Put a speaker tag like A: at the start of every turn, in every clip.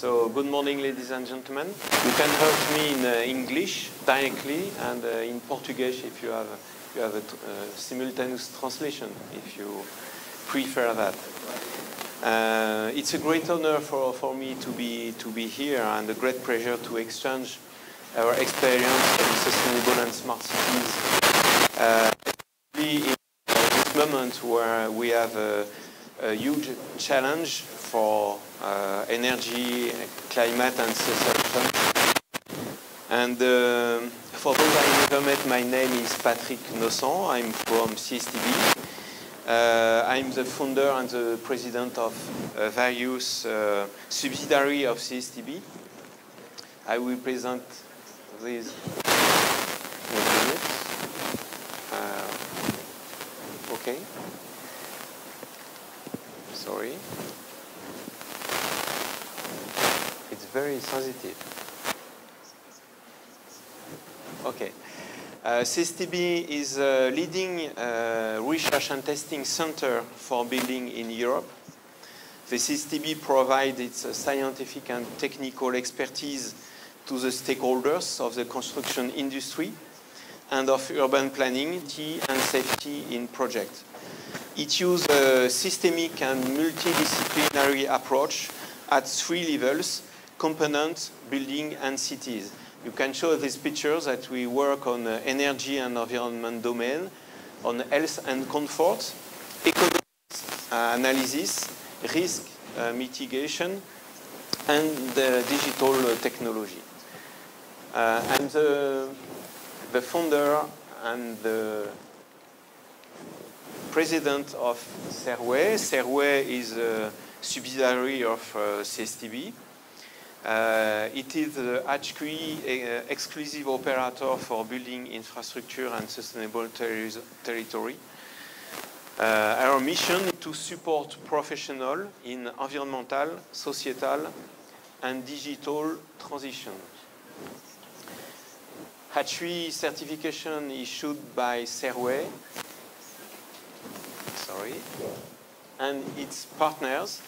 A: So, good morning, ladies and gentlemen. You can help me in English directly and in Portuguese if you have a simultaneous translation, if you prefer that. It's a great honor for me to be here and a great pleasure to exchange our experience in sustainable and smart cities. In this moment where we have a huge challenge for energy, climate, and social change. And for those I never met, my name is Patrick Nosson. I'm from CSTB. I'm the founder and the president of various subsidiaries of CSTB. I will present these in a minute. Okay. Sorry. It's very sensitive. Okay. CSTB is a leading research and testing center for building in Europe. The CSTB provides its scientific and technical expertise to the stakeholders of the construction industry and of urban planning and safety in projects. It uses a systemic and multidisciplinary approach at 3 levels: components, building, and cities. You can show these pictures that we work on energy and environment domain, on health and comfort, economic analysis, risk mitigation, and digital technology. I'm the founder and the president of Serway. Serway is a subsidiary of CSTB. It is the HQE exclusive operator for building infrastructure and sustainable territory. Our mission is to support professionals in environmental, societal, and digital transition. HQE certification issued by Serway, and its partners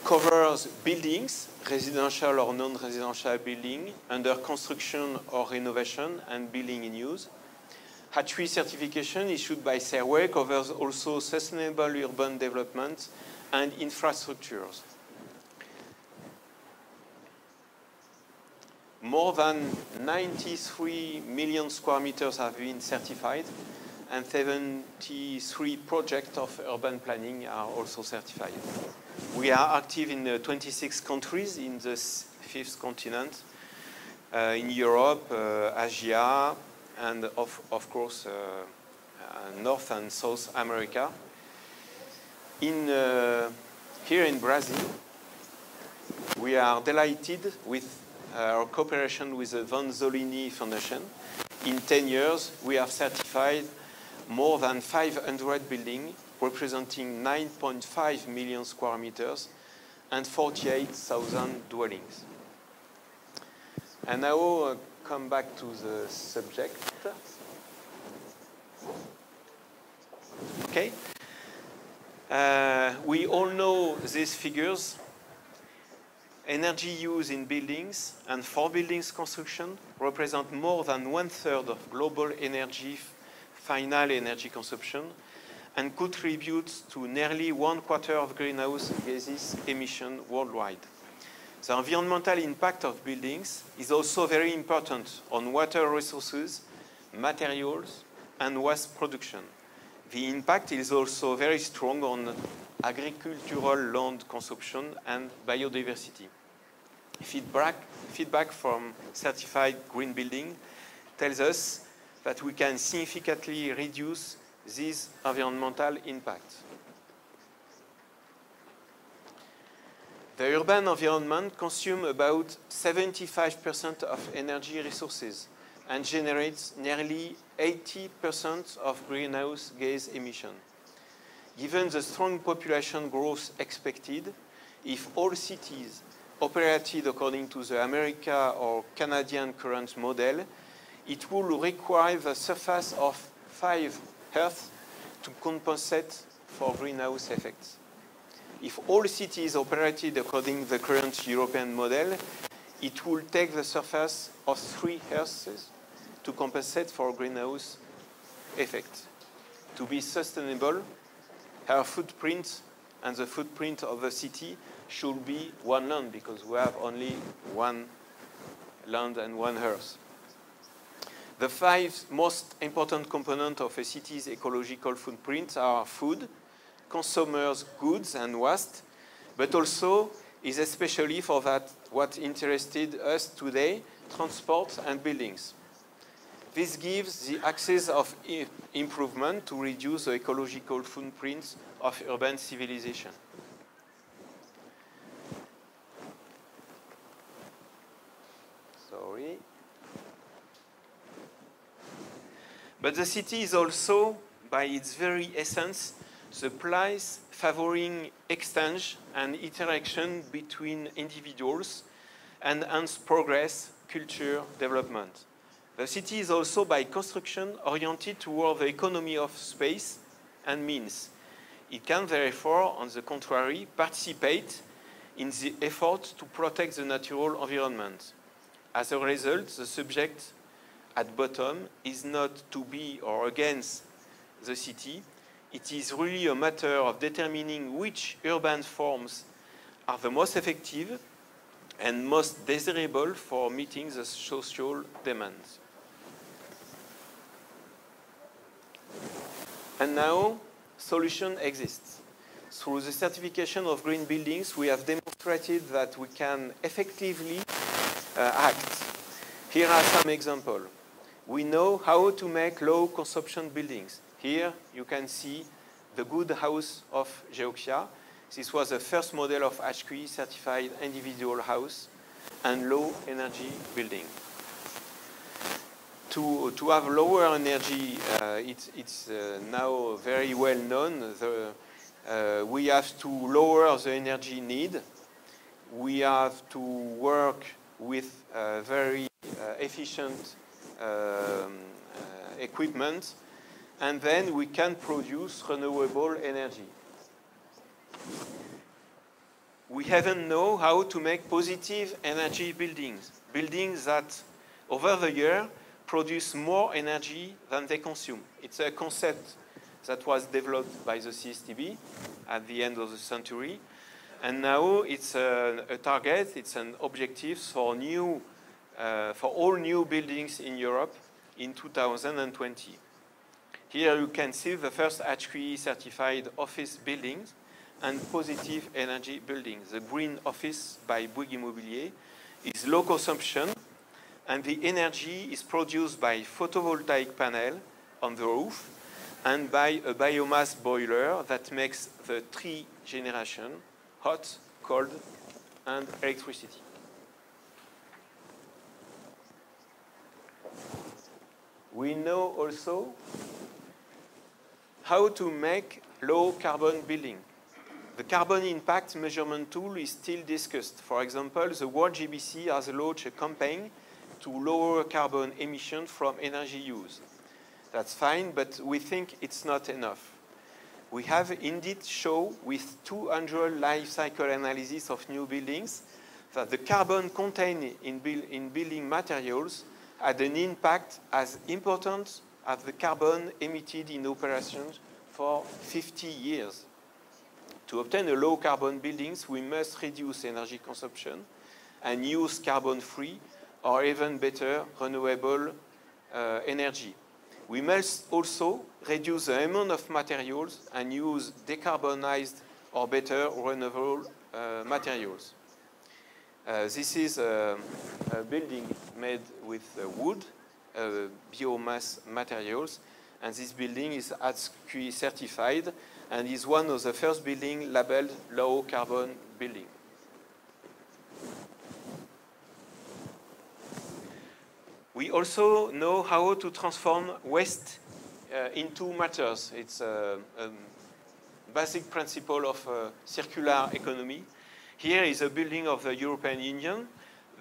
A: covers buildings, residential or non-residential building, under construction or renovation, and building in use. HQE certification issued by Serway covers also sustainable urban development and infrastructures. More than 93 million square meters have been certified, and 73 projects of urban planning are also certified. We are active in 26 countries in the 5th continent, in Europe, Asia, and of course North and South America. Here in Brazil, we are delighted with our cooperation with the Vanzolini Foundation. In 10 years, we have certified more than 500 buildings, representing 9.5 million square meters and 48,000 dwellings. And now come back to the subject. Okay. We all know these figures. Energy use in buildings and for buildings construction represent more than 1/3 of global final energy consumption and contributes to nearly 1/4 of greenhouse gases emission worldwide. The environmental impact of buildings is also very important on water resources, materials, and waste production. The impact is also very strong on agricultural land consumption and biodiversity. Feedback from certified green building tells us that we can significantly reduce this environmental impact. The urban environment consumes about 75% of energy resources and generates nearly 80% of greenhouse gas emission. Given the strong population growth expected, if all cities operated according to the American or Canadian current model, it will require the surface of 5 Earth to compensate for greenhouse effects. if all cities operated according to the current European model, it will take the surface of 3 Earths to compensate for greenhouse effect. To be sustainable, our footprint and the footprint of the city should be one land, because we have only one land and one Earth. The 5 most important components of a city's ecological footprint are food, consumers' goods and waste, but also is especially for that what interested us today, transport and buildings. This gives the access of improvement to reduce the ecological footprints of urban civilization. Sorry. But the city is also, by its very essence, the place favoring exchange and interaction between individuals and hence progress, culture, development. The city is also, by construction, oriented toward the economy of space and means. It can, therefore, on the contrary, participate in the effort to protect the natural environment. As a result, the subject at bottom is not to be or against the city. It is really a matter of determining which urban forms are the most effective and most desirable for meeting the social demands. And now, solution exists. Through the certification of green buildings, we have demonstrated that we can effectively act. Here are some examples. We know how to make low consumption buildings. Here you can see the good house of Geoxia. This was the first model of HQE certified individual house and low energy building. To have lower energy, it's now very well known. We have to lower the energy need. We have to work with very efficient equipment, and then we can produce renewable energy. We haven't know how to make positive energy buildings, buildings that over the year produce more energy than they consume. It's a concept that was developed by the CSTB at the end of the century, and now it's a target, it's an objective for all new buildings in Europe in 2020. Here you can see the first HQE certified office buildings and positive energy buildings. The green office by Bouygues Immobilier is low consumption, and the energy is produced by photovoltaic panel on the roof and by a biomass boiler that makes the 3 generation, hot, cold, and electricity. We know also how to make low carbon building. The carbon impact measurement tool is still discussed. For example, the World GBC has launched a campaign to lower carbon emission from energy use. That's fine, but we think it's not enough. We have indeed shown with 200 life cycle analysis of new buildings that the carbon contained in building materials had an impact as important as the carbon emitted in operations for 50 years. To obtain a low carbon buildings, we must reduce energy consumption and use carbon-free or even better renewable energy. We must also reduce the amount of materials and use decarbonized or better renewable materials. This is a building made with wood, biomass materials, and this building is HQE certified and is one of the first buildings labeled low carbon building. We also know how to transform waste into matters. It's a basic principle of circular economy. Here is a building of the European Union.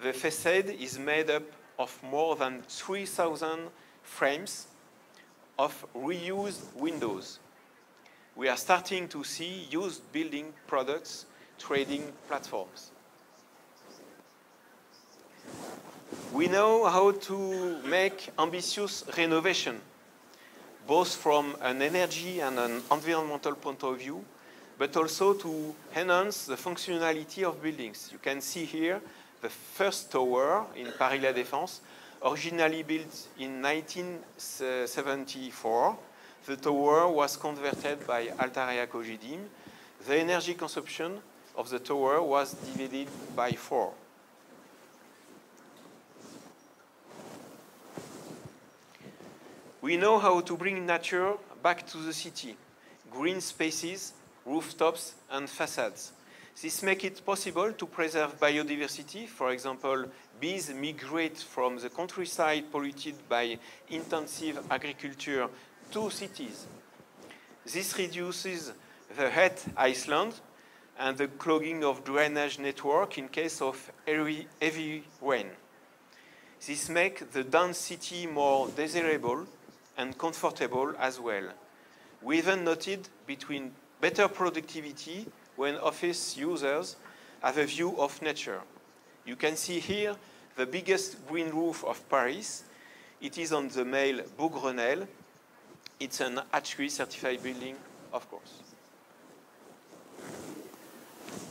A: The facade is made up of more than 3,000 frames of reused windows. we are starting to see used building products trading platforms. We know how to make ambitious renovation, both from an energy and an environmental point of view, but also to enhance the functionality of buildings. You can see here the first tower in Paris La Défense, originally built in 1974. The tower was converted by Altarea Cogedim. The energy consumption of the tower was divided by 4. We know how to bring nature back to the city, green spaces, rooftops, and facades. This makes it possible to preserve biodiversity. For example, bees migrate from the countryside polluted by intensive agriculture to cities. This reduces the heat island and the clogging of drainage network in case of heavy rain. This makes the dense city more desirable and comfortable as well. We even noted between better productivity when office users have a view of nature. You can see here the biggest green roof of Paris. It is on the Mail Beaugrenelle. It's an HQE certified building, of course.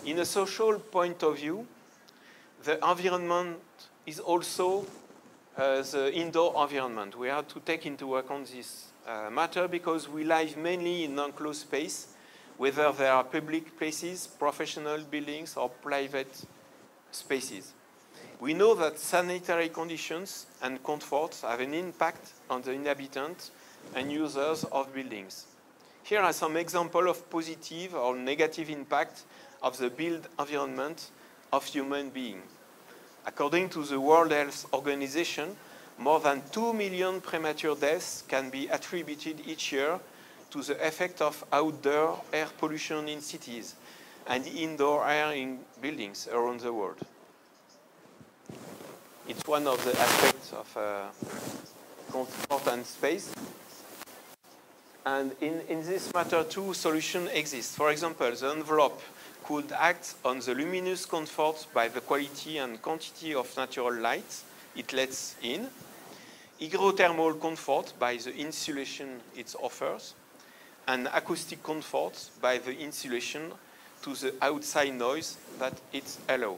A: In a social point of view, the environment is also the indoor environment. We have to take into account this matter because we live mainly in enclosed space, whether they are public places, professional buildings, or private spaces. We know that sanitary conditions and comfort have an impact on the inhabitants and users of buildings. Here are some examples of positive or negative impact of the built environment of human beings. According to the World Health Organization, more than 2 million premature deaths can be attributed each year to the effect of outdoor air pollution in cities and indoor air in buildings around the world. It's one of the aspects of comfort and space. And in this matter, two solutions exist. For example, the envelope could act on the luminous comfort by the quality and quantity of natural light it lets in, hygrothermal comfort by the insulation it offers, and acoustic comfort by the insulation to the outside noise that it allows.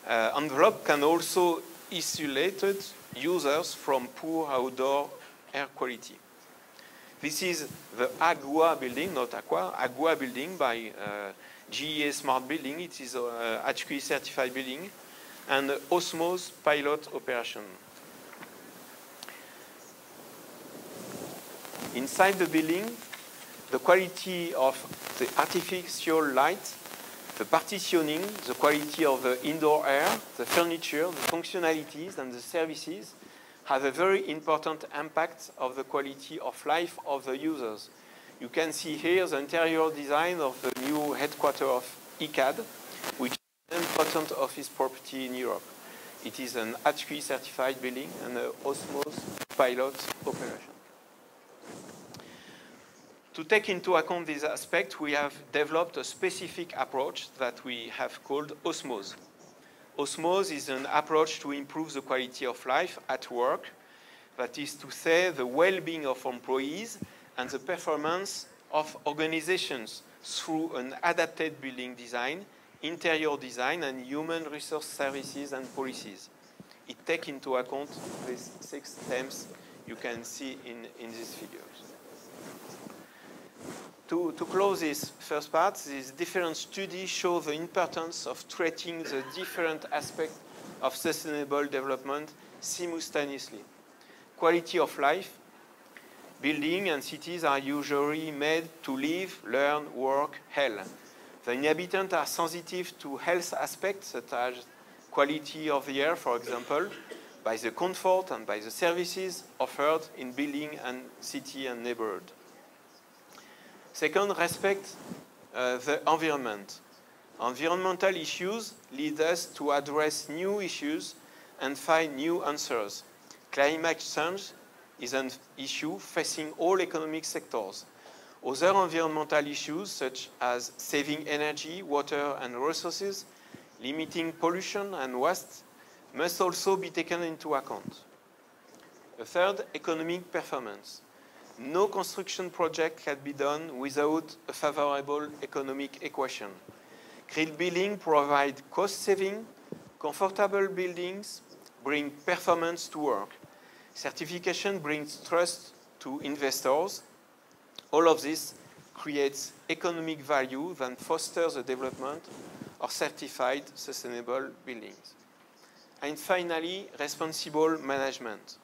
A: Envelope can also isolate users from poor outdoor air quality. This is the Agua building, not Aqua, Agua building by GEA Smart Building. It is a HQE certified building and Osmose pilot operation. Inside the building, the quality of the artificial light, the partitioning, the quality of the indoor air, the furniture, the functionalities, and the services have a very important impact of the quality of life of the users. You can see here the interior design of the new headquarters of ICAD, which is an important office property in Europe. It is an HQE certified building and an Osmose pilot operation. To take into account this aspect, we have developed a specific approach that we have called Osmose. Osmose is an approach to improve the quality of life at work, that is to say, the well-being of employees and the performance of organizations through an adapted building design, interior design, and human resource services and policies. It takes into account these 6 themes you can see in these figures. To close this first part, these different studies show the importance of treating the different aspects of sustainable development simultaneously. Quality of life, buildings and cities are usually made to live, learn, work, health. The inhabitants are sensitive to health aspects such as quality of the air, for example, by the comfort and by the services offered in building and city and neighborhood. Second, respect the environment. Environmental issues lead us to address new issues and find new answers. Climate change is an issue facing all economic sectors. Other environmental issues, such as saving energy, water, and resources, limiting pollution and waste, must also be taken into account. The third, economic performance. No construction project can be done without a favorable economic equation. Green building provide cost saving, comfortable buildings bring performance to work. Certification brings trust to investors. All of this creates economic value that fosters the development of certified sustainable buildings. And finally, responsible management.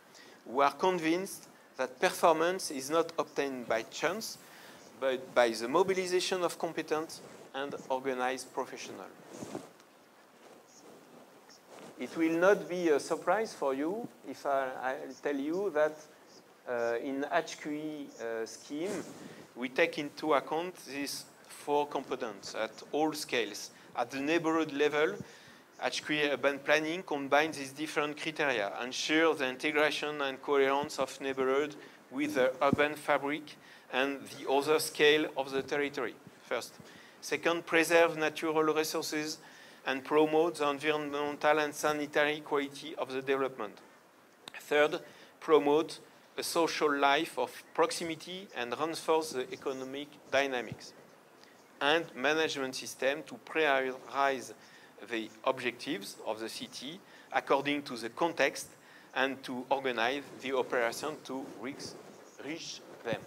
A: We are convinced that performance is not obtained by chance, but by the mobilization of competent and organized professionals. It will not be a surprise for you if I tell you that in HQE scheme, we take into account these 4 components at all scales. At the neighborhood level, HQE urban planning combines these different criteria, ensure the integration and coherence of neighborhood with the urban fabric and the other scale of the territory, first. Second, preserve natural resources and promote the environmental and sanitary quality of the development. Third, promote a social life of proximity and reinforce the economic dynamics. And management system to prioritize the objectives of the city according to the context and to organize the operation to reach them.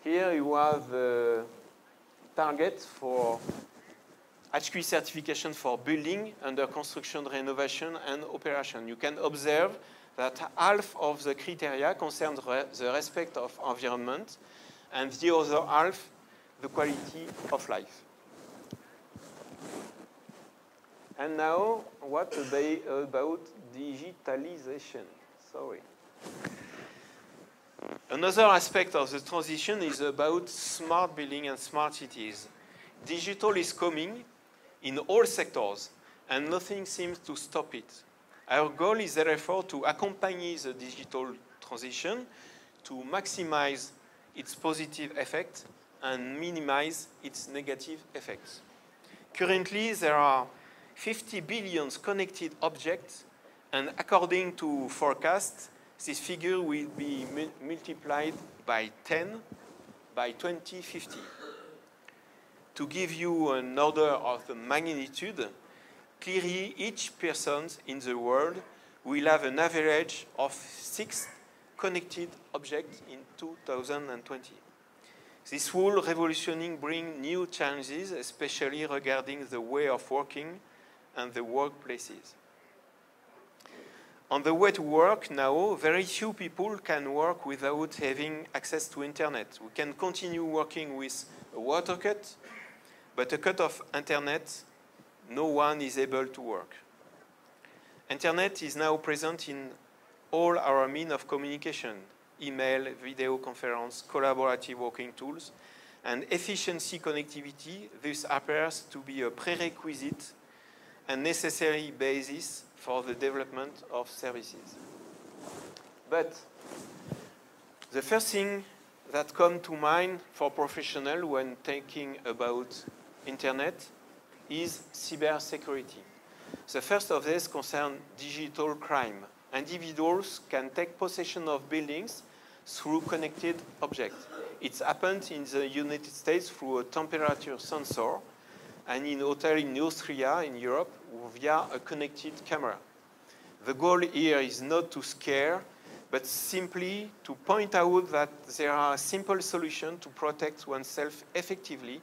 A: Here you have the targets for HQE certification for building under construction, renovation, and operation. You can observe that half of the criteria concerns the respect of environment and the other half the quality of life. And now, what about digitalization? Sorry. Another aspect of the transition is about smart building and smart cities. Digital is coming in all sectors, and nothing seems to stop it. Our goal is therefore to accompany the digital transition to maximize its positive effect and minimize its negative effects. Currently, there are 50 billion connected objects, and according to forecasts, this figure will be multiplied by 10 by 2050. To give you an order of the magnitude, clearly each person in the world will have an average of 6 connected objects in 2020. This will revolutioning bring new challenges, especially regarding the way of working and the workplaces. On the way to work now, very few people can work without having access to internet. We can continue working with a water cut, but a cut of internet, no one is able to work. Internet is now present in all our means of communication: email, video conference, collaborative working tools, and efficiency connectivity. This appears to be a prerequisite and necessary basis for the development of services. But the first thing that comes to mind for professionals when thinking about internet is cybersecurity. The first of these concerns digital crime. Individuals can take possession of buildings through connected objects. It's happened in the United States through a temperature sensor, and in hotel in Austria, in Europe, via a connected camera. The goal here is not to scare, but simply to point out that there are simple solutions to protect oneself effectively,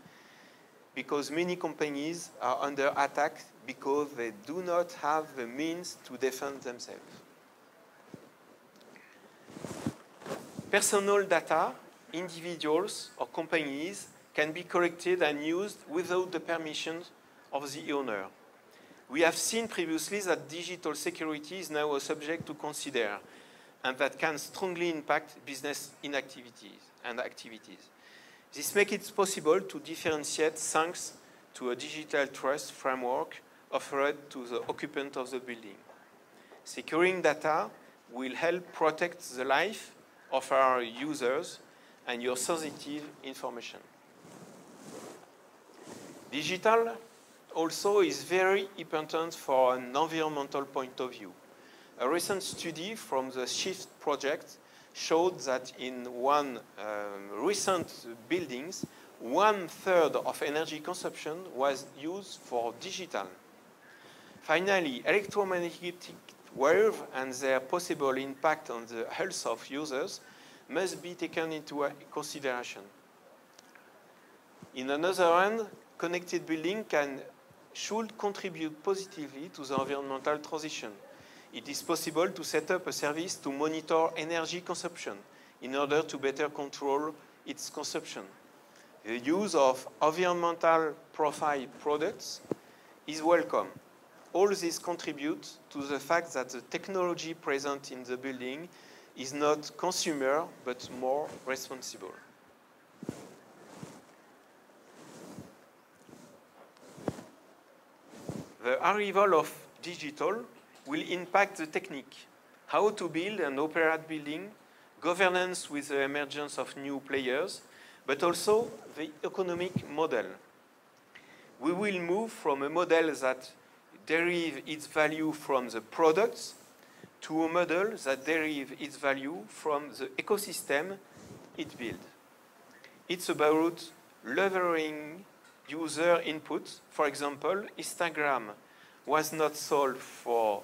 A: because many companies are under attack because they do not have the means to defend themselves. Personal data, individuals or companies, can be collected and used without the permission of the owner. We have seen previously that digital security is now a subject to consider, and that can strongly impact business inactivities and activities. This makes it possible to differentiate thanks to a digital trust framework offered to the occupant of the building. Securing data will help protect the life of our users and your sensitive information. Digital also is very important for an environmental point of view. A recent study from the SHIFT project showed that in one recent buildings, 1/3 of energy consumption was used for digital. Finally, electromagnetic waves and their possible impact on the health of users must be taken into consideration. In another hand, connected building should contribute positively to the environmental transition. It is possible to set up a service to monitor energy consumption in order to better control its consumption. The use of environmental profile products is welcome. All this contributes to the fact that the technology present in the building is not consumer, but more responsible. The arrival of digital will impact the technique, how to build and operate building, governance with the emergence of new players, but also the economic model. We will move from a model that derives its value from the products to a model that derives its value from the ecosystem it builds. It's about leveraging user input. For example, Instagram was not sold for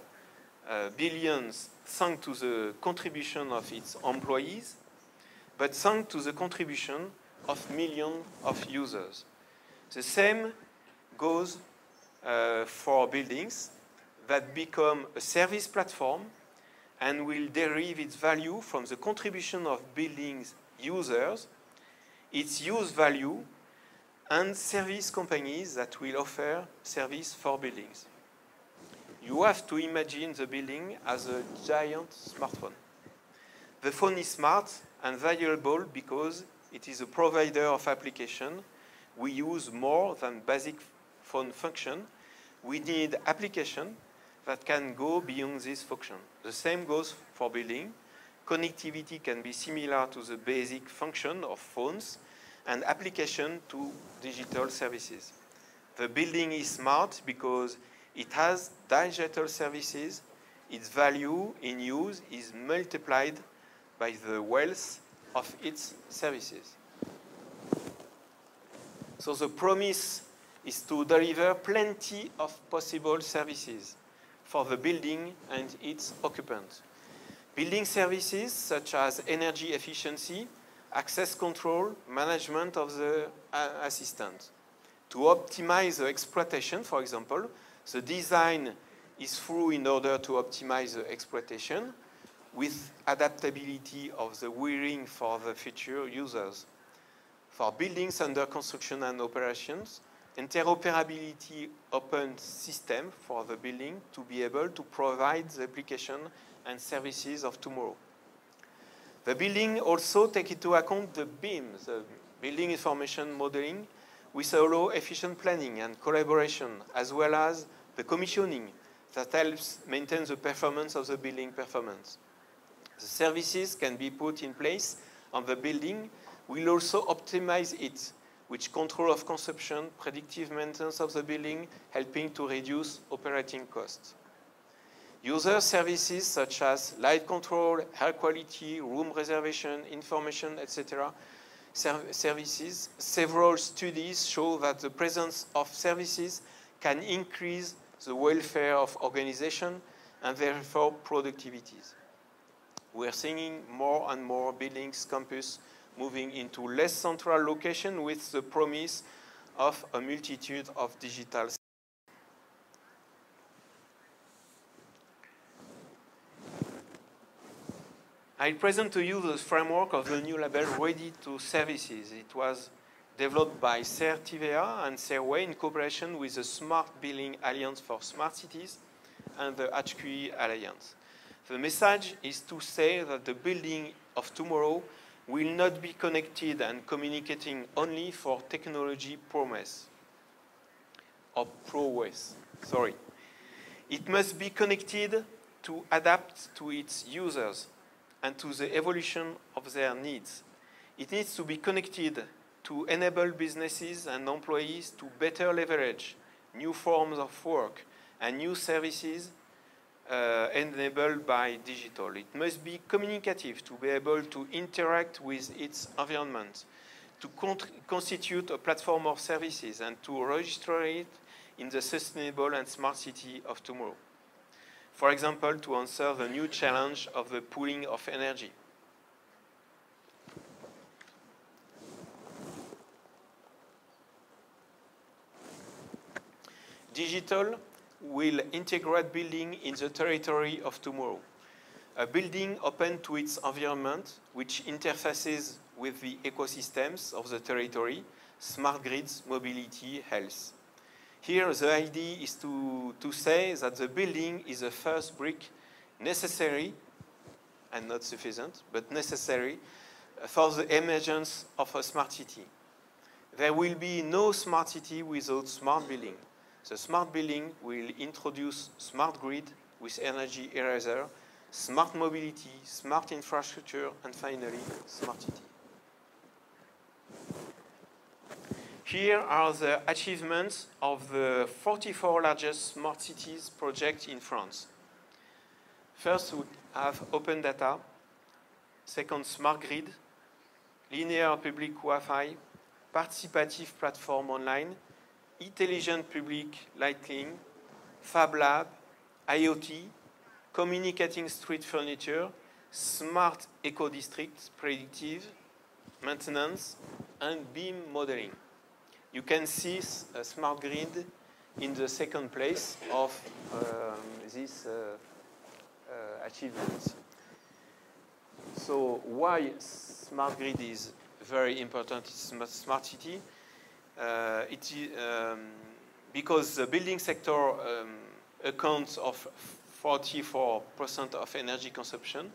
A: billions thanks to the contribution of its employees, but thanks to the contribution of millions of users. The same goes for buildings that become a service platform and will derive its value from the contribution of buildings users, its use value, and service companies that will offer service for buildings. You have to imagine the building as a giant smartphone. The phone is smart and valuable because it is a provider of application. We use more than basic phone function. We need application that can go beyond this function. The same goes for building. Connectivity can be similar to the basic function of phones and application to digital services. The building is smart because it has digital services. Its value in use is multiplied by the wealth of its services. So the promise is to deliver plenty of possible services for the building and its occupants. Building services such as energy efficiency, access control, management of the assistant. To optimize the exploitation, for example, the design is through in order to optimize the exploitation with adaptability of the wiring for the future users. For buildings under construction and operations, interoperability open system for the building to be able to provide the application and services of tomorrow. The building also takes into account the BIM, the building information modeling, which allow efficient planning and collaboration, as well as the commissioning that helps maintain the performance of the building performance. The services can be put in place on the building will also optimize it, which control of consumption, predictive maintenance of the building, helping to reduce operating costs. User services such as light control, air quality, room reservation, information, etc. Services. Several studies show that the presence of services can increase the welfare of organization and therefore productivities. We are seeing more and more buildings, campus moving into less central location with the promise of a multitude of digital. I present to you the framework of the new label Ready to Services. It was developed by CERTIVEA and Serway in cooperation with the Smart Building Alliance for Smart Cities and the HQE Alliance. The message is to say that the building of tomorrow will not be connected and communicating only for technology prowess. It must be connected to adapt to its users and to the evolution of their needs. It needs to be connected to enable businesses and employees to better leverage new forms of work and new services enabled by digital. It must be communicative to be able to interact with its environment, to constitute a platform of services, and to register it in the sustainable and smart city of tomorrow. For example, to answer the new challenge of the pooling of energy. Digital will integrate building in the territory of tomorrow. A building open to its environment, which interfaces with the ecosystems of the territory, smart grids, mobility, health. Here, the idea is to say that the building is the first brick necessary, and not sufficient, but necessary for the emergence of a smart city. There will be no smart city without smart building. The smart building will introduce smart grid with energy eraser, smart mobility, smart infrastructure, and finally, smart city. Here are the achievements of the 44 largest smart cities projects in France. First, we have open data. Second, smart grid, linear public Wi-Fi, participative platform online, intelligent public lighting, Fab Lab, IoT, communicating street furniture, smart eco-district, predictive, maintenance, and BIM modeling. You can see a smart grid in the second place of these achievements. So why smart grid is very important in smart city? Because the building sector accounts of 44% of energy consumption,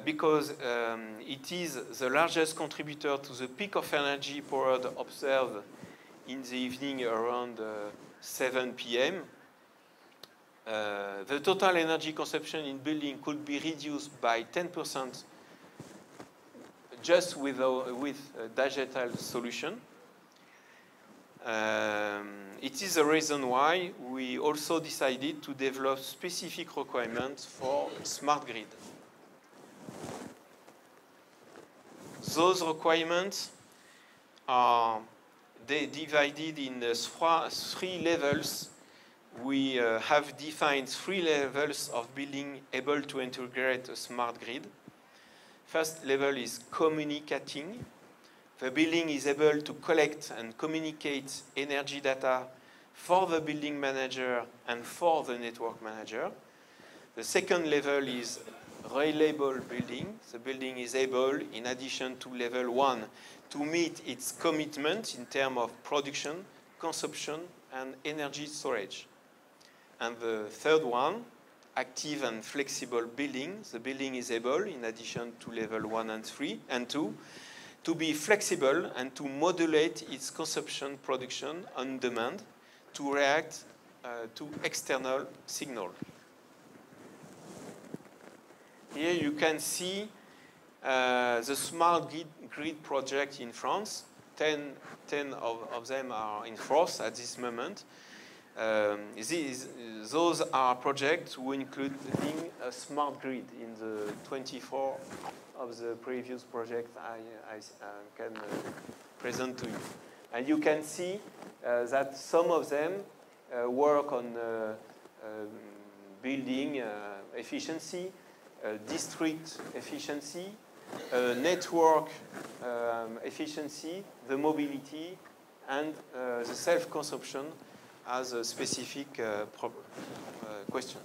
A: because it is the largest contributor to the peak of energy poured observed in the evening around 7 p.m. The total energy consumption in building could be reduced by 10% just with a digital solution. It is the reason why we also decided to develop specific requirements for smart grid. Those requirements are divided in three levels. We have defined 3 levels of building able to integrate a smart grid. First level is communicating. The building is able to collect and communicate energy data for the building manager and for the network manager. The second level is reliable building. The building is able, in addition to level 1, to meet its commitment in terms of production, consumption, and energy storage. And the third one, active and flexible building. The building is able, in addition to level 1 and 3 and 2, to be flexible and to modulate its consumption production on demand to react to external signal. Here you can see the smart grid project in France. 10 of them are in force at this moment. Those are projects who including a smart grid in the 24 of the previous project I can present to you. And you can see that some of them work on building efficiency, district efficiency, network efficiency, the mobility, and the self-consumption as a specific question.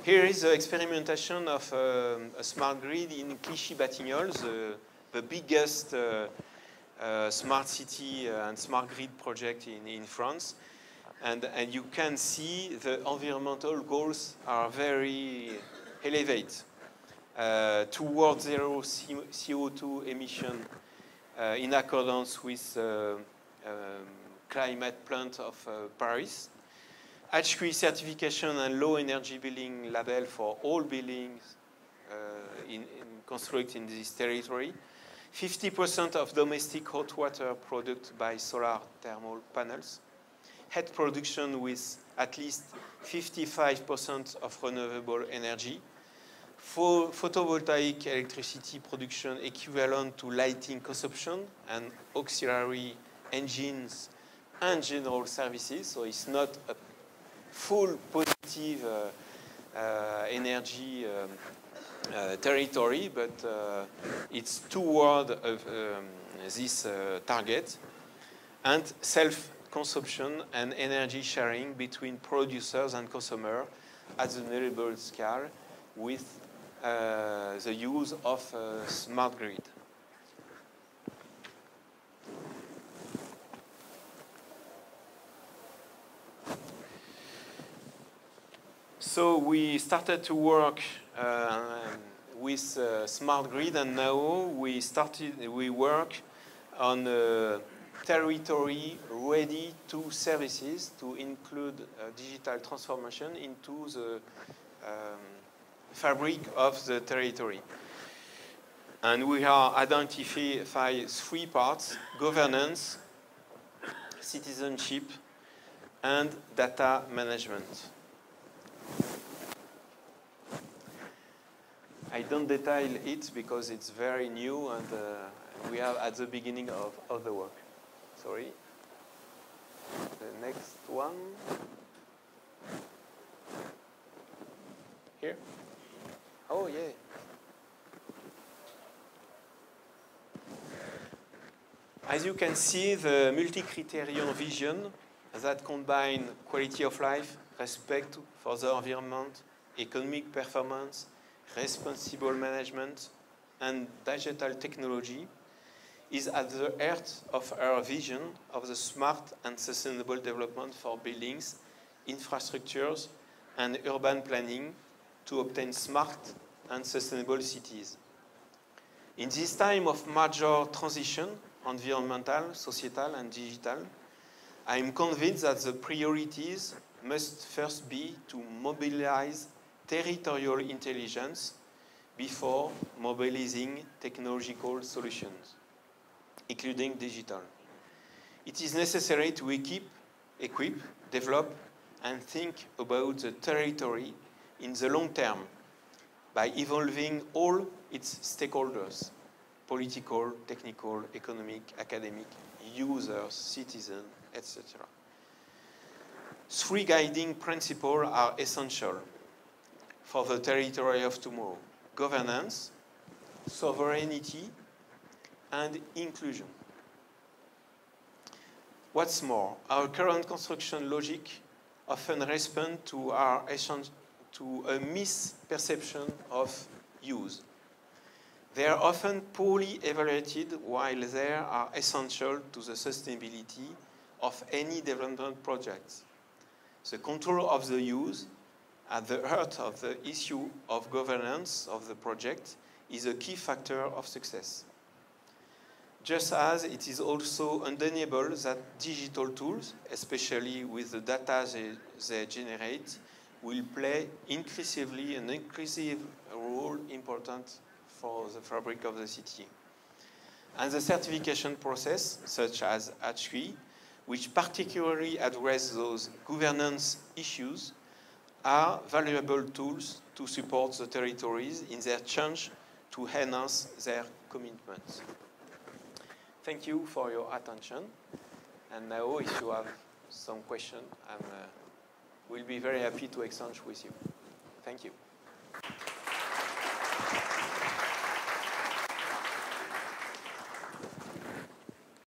A: Here is the experimentation of a smart grid in Clichy-Batignolles, the biggest smart city and smart grid project in France. And you can see the environmental goals are very elevated towards zero CO2 emission in accordance with climate plan of Paris. HQE certification and low energy building label for all buildings constructed in this territory. 50% of domestic hot water produced by solar thermal panels. Heat production with at least 55% of renewable energy. Photovoltaic electricity production equivalent to lighting consumption and auxiliary engines and general services. So it's not a full positive energy territory, but it's toward this target. And self-consumption and energy sharing between producers and consumers at the renewable scale with the use of smart grid. So we started to work with smart grid, and now we work on territory ready to services to include digital transformation into the fabric of the territory. And we have identified 3 parts: governance, citizenship, and data management. I don't detail it because it's very new and we are at the beginning of the work. Sorry. The next one. Here? Oh, yeah. As you can see, the multi-criterion vision that combine quality of life, respect for the environment, economic performance, responsible management, and digital technology is at the heart of our vision of the smart and sustainable development for buildings, infrastructures, and urban planning to obtain smart and sustainable cities. In this time of major transition, environmental, societal, and digital, I am convinced that the priorities must first be to mobilize territorial intelligence before mobilizing technological solutions, including digital. It is necessary to equip, develop, and think about the territory in the long term by involving all its stakeholders: political, technical, economic, academic, users, citizens, etc. 3 guiding principles are essential for the territory of tomorrow: governance, sovereignty, and inclusion. What's more, our current construction logic often responds to a misperception of use. They are often poorly evaluated while they are essential to the sustainability of any development project. The control of the use at the heart of the issue of governance of the project is a key factor of success. Just as it is also undeniable that digital tools, especially with the data they generate, will play increasingly an increasing role important for the fabric of the city. And the certification process, such as HQE, which particularly address those governance issues, are valuable tools to support the territories in their change to enhance their commitments. Thank you for your attention. And now, if you have some questions, we'll be very happy to exchange with you. Thank you.